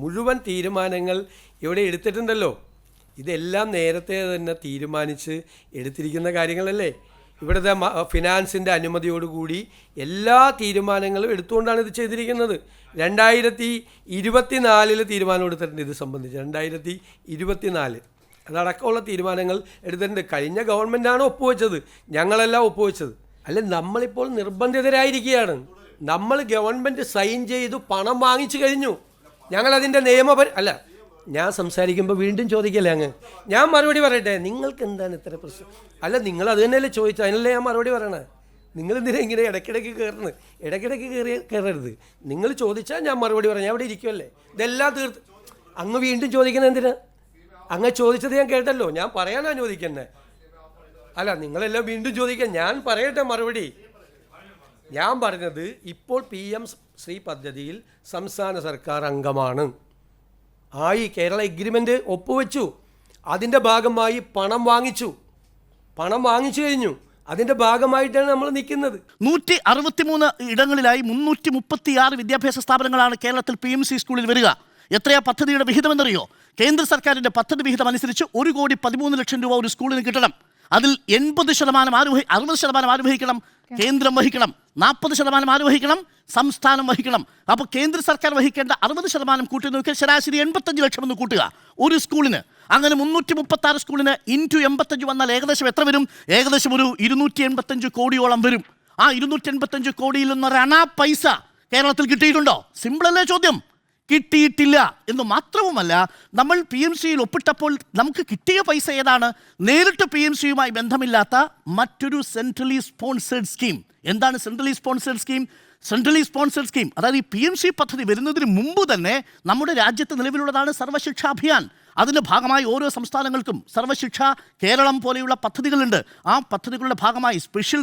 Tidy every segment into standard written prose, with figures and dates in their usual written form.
മുഴുവൻ തീരുമാനങ്ങൾ ഇവിടെ എടുത്തിട്ടുണ്ടല്ലോ. ഇതെല്ലാം നേരത്തെ തന്നെ തീരുമാനിച്ച് എടുത്തിരിക്കുന്ന കാര്യങ്ങളല്ലേ. ഇവിടുത്തെ ഫിനാൻസിൻ്റെ അനുമതിയോടുകൂടി എല്ലാ തീരുമാനങ്ങളും എടുത്തുകൊണ്ടാണ് ഇത് ചെയ്തിരിക്കുന്നത്. 2024 തീരുമാനം എടുത്തിട്ടുണ്ട് ഇത് സംബന്ധിച്ച്. 2024 അതടക്കമുള്ള തീരുമാനങ്ങൾ എടുത്തിട്ടുണ്ട്. കഴിഞ്ഞ ഗവൺമെൻറ്റാണ് ഒപ്പുവെച്ചത്, ഞങ്ങളെല്ലാം ഒപ്പുവെച്ചത്. അല്ല, നമ്മളിപ്പോൾ നിർബന്ധിതരായിരിക്കുകയാണ്. നമ്മൾ ഗവൺമെൻറ് സൈൻ ചെയ്തു പണം വാങ്ങിച്ചു കഴിഞ്ഞു. ഞങ്ങളതിൻ്റെ അല്ല, ഞാൻ സംസാരിക്കുമ്പോൾ വീണ്ടും ചോദിക്കല്ലേ അങ്ങ്. ഞാൻ മറുപടി പറയട്ടെ. നിങ്ങൾക്ക് എന്താണ് ഇത്ര പ്രശ്നം? അല്ല, നിങ്ങൾ അത് തന്നെയല്ലേ ചോദിച്ചത്, അതിനല്ലേ ഞാൻ മറുപടി പറയണേ. നിങ്ങളെന്തിനാ ഇങ്ങനെ ഇടയ്ക്കിടയ്ക്ക് ഇടയ്ക്കിടയ്ക്ക് കയറരുത്. നിങ്ങൾ ചോദിച്ചാൽ ഞാൻ മറുപടി പറയാം. ഞാൻ അവിടെ ഇരിക്കുമല്ലേ, ഇതെല്ലാം തീർത്ത് അങ്ങ് വീണ്ടും ചോദിക്കുന്നത് എന്തിനാ? അങ്ങ് ചോദിച്ചത് ഞാൻ കേട്ടല്ലോ, ഞാൻ പറയാനാ ചോദിക്കുന്നത്. അല്ല, നിങ്ങളെല്ലാം വീണ്ടും ചോദിക്കാൻ. ഞാൻ പറയട്ടെ മറുപടി. ഞാൻ പറഞ്ഞത് ഇപ്പോൾ PM ശ്രീ പദ്ധതിയിൽ സംസ്ഥാന സർക്കാർ അംഗമാണ്. കേരള എഗ്രിമെൻ്റ് ഒപ്പുവെച്ചു. അതിൻ്റെ ഭാഗമായി പണം വാങ്ങിച്ചു കഴിഞ്ഞു. അതിൻ്റെ ഭാഗമായിട്ടാണ് നമ്മൾ നിൽക്കുന്നത്. 163 ഇടങ്ങളിലായി 336 വിദ്യാഭ്യാസ സ്ഥാപനങ്ങളാണ് കേരളത്തിൽ PMC സ്കൂളിൽ വരിക. എത്രയാ പദ്ധതിയുടെ വിഹിതമെന്നറിയോ? കേന്ദ്ര സർക്കാരിൻ്റെ പദ്ധതി വിഹിതം അനുസരിച്ച് 1,13,00,000 രൂപ ഒരു സ്കൂളിന് കിട്ടണം. അതിൽ 60% ആര് വഹിക്കണം? കേന്ദ്രം വഹിക്കണം. 40% ആര് വഹിക്കണം? സംസ്ഥാനം വഹിക്കണം. അപ്പോൾ കേന്ദ്ര സർക്കാർ വഹിക്കേണ്ട 60% കൂട്ടി നോക്കിയാൽ ശരാശരി 85 ലക്ഷം എന്ന് കൂട്ടുക ഒരു സ്കൂളിന്. അങ്ങനെ 336 സ്കൂളിന് ഇൻറ്റു 85 വന്നാൽ ഏകദേശം എത്ര വരും? ഏകദേശം ഒരു 285 കോടിയോളം വരും. ആ 285 കോടിയിൽ നിന്നൊരണാ പൈസ കേരളത്തിൽ കിട്ടിയിട്ടുണ്ടോ? സിമ്പിളല്ലേ ചോദ്യം? കിട്ടിയിട്ടില്ല എന്ന് മാത്രവുമല്ല, നമ്മൾ PMCയിൽ ഒപ്പിട്ടപ്പോൾ നമുക്ക് കിട്ടിയ പൈസ ഏതാണ്? നേരിട്ട് PMCയുമായി ബന്ധമില്ലാത്ത മറ്റൊരു സെൻട്രലി സ്പോൺസേഡ് സ്കീം. എന്താണ് centrally sponsored scheme? Centrally sponsored scheme അതായത് ഈ PMC പദ്ധതി വരുന്നതിന് മുമ്പ് തന്നെ നമ്മുടെ രാജ്യത്ത് നിലവിലുള്ളതാണ് സർവ്വശിക്ഷാ അഭിയാൻ. അതിൻ്റെ ഭാഗമായി ഓരോ സംസ്ഥാനങ്ങൾക്കും സർവ്വശിക്ഷ കേരളം പോലെയുള്ള പദ്ധതികളുണ്ട്. ആ പദ്ധതികളുടെ ഭാഗമായി സ്പെഷ്യൽ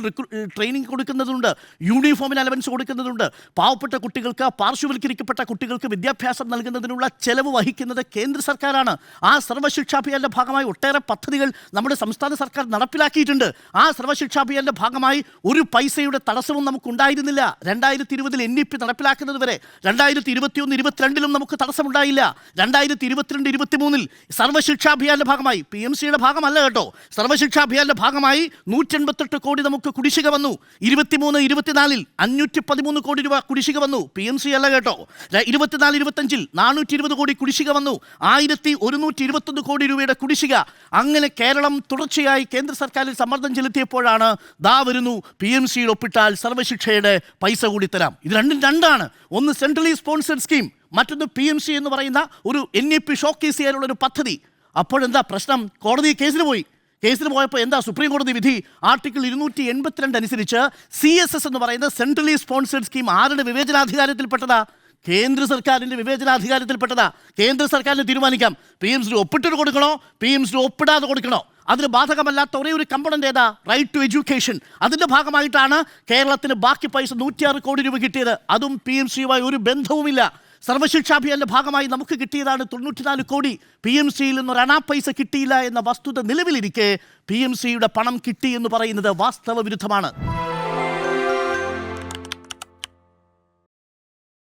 ട്രെയിനിങ് കൊടുക്കുന്നതുണ്ട്, യൂണിഫോമിന് അലവൻസ് കൊടുക്കുന്നതുണ്ട്. പാവപ്പെട്ട കുട്ടികൾക്ക്, പാർശ്വവൽക്കരിക്കപ്പെട്ട കുട്ടികൾക്ക് വിദ്യാഭ്യാസം നൽകുന്നതിനുള്ള ചെലവ് വഹിക്കുന്നത് കേന്ദ്ര സർക്കാരാണ്. ആ സർവ്വശിക്ഷാ അഭിയാൻ്റെ ഭാഗമായി ഒട്ടേറെ പദ്ധതികൾ നമ്മുടെ സംസ്ഥാന സർക്കാർ നടപ്പിലാക്കിയിട്ടുണ്ട്. ആ സർവ്വശിക്ഷാ അഭിയാൻ്റെ ഭാഗമായി ഒരു പൈസയുടെ തടസ്സവും നമുക്കുണ്ടായിരുന്നില്ല. 2020 NEP നടപ്പിലാക്കുന്നത് വരെ 2021-22 നമുക്ക് തടസ്സമുണ്ടായില്ല. 2022-23 സർവ്വശിക്ഷാ അഭിയാന്റെ ഭാഗമായി, PMCയുടെ ഭാഗമല്ല കേട്ടോ, സർവ്വശിക്ഷാ അഭിയാന്റെ ഭാഗമായി 188 കോടി നമുക്ക് കുടിശ്ശിക വന്നു. 23-24 513 കോടി രൂപ കുടിശ്ശിക വന്നു. PMC അല്ല കേട്ടോ. 24-25 420 കോടി കുടിശ്ശിക വന്നു. 1121 കോടി രൂപയുടെ കുടിശ്ശിക. അങ്ങനെ കേരളം തുടർച്ചയായി കേന്ദ്ര സർക്കാരിൽ സമ്മർദ്ദം ചെലുത്തിയപ്പോഴാണ് ദാ വരുന്നു PMCയിൽ ഒപ്പിട്ടാൽ സർവ്വശിക്ഷയുടെ പൈസ കൂടി തരാം. ഇത് രണ്ടാണ്. ഒന്ന് സെൻട്രലി സ്പോൺസേഡ് സ്കീം, മറ്റൊന്ന് PMC എന്ന് പറയുന്ന ഒരു NEP ഷോക്കേസ് ചെയ്യാനുള്ള ഒരു പദ്ധതി. അപ്പോഴെന്താ പ്രശ്നം? കോടതി കേസിന് പോയപ്പോൾ എന്താ സുപ്രീം കോടതി വിധി? ആർട്ടിക്കിൾ 282 അനുസരിച്ച് CSS എന്ന് പറയുന്ന സെൻട്രലി സ്പോൺസേഡ് സ്കീം ആരുടെ വിവേചനാധികാരത്തിൽപ്പെട്ടതാ? കേന്ദ്ര സർക്കാരിൻ്റെ വിവേചനാധികാരത്തിൽപ്പെട്ടതാ. കേന്ദ്ര സർക്കാരിന് തീരുമാനിക്കാം PMC ഒപ്പിട്ടിട്ട് കൊടുക്കണോ, PMC ഒപ്പിടാതെ കൊടുക്കണോ. അതിന് ബാധകമല്ലാത്ത ഒരേ ഒരു കമ്പണൻ്റ് ഏതാ? Right to education. അതിൻ്റെ ഭാഗമായിട്ടാണ് കേരളത്തിന് ബാക്കി പൈസ 106 കോടി രൂപ കിട്ടിയത്. അതും PMCയുമായി ഒരു ബന്ധവുമില്ല. സർവ്വശിക്ഷാ അഭിയാന്റെ ഭാഗമായി നമുക്ക് കിട്ടിയതാണ് 94 കോടി. PMCയിൽ നിന്നൊരണാ പൈസ കിട്ടിയില്ല എന്ന വസ്തുത നിലവിലിരിക്കെ PMCയുടെ പണം കിട്ടി എന്ന് പറയുന്നത് വാസ്തവ വിരുദ്ധമാണ്.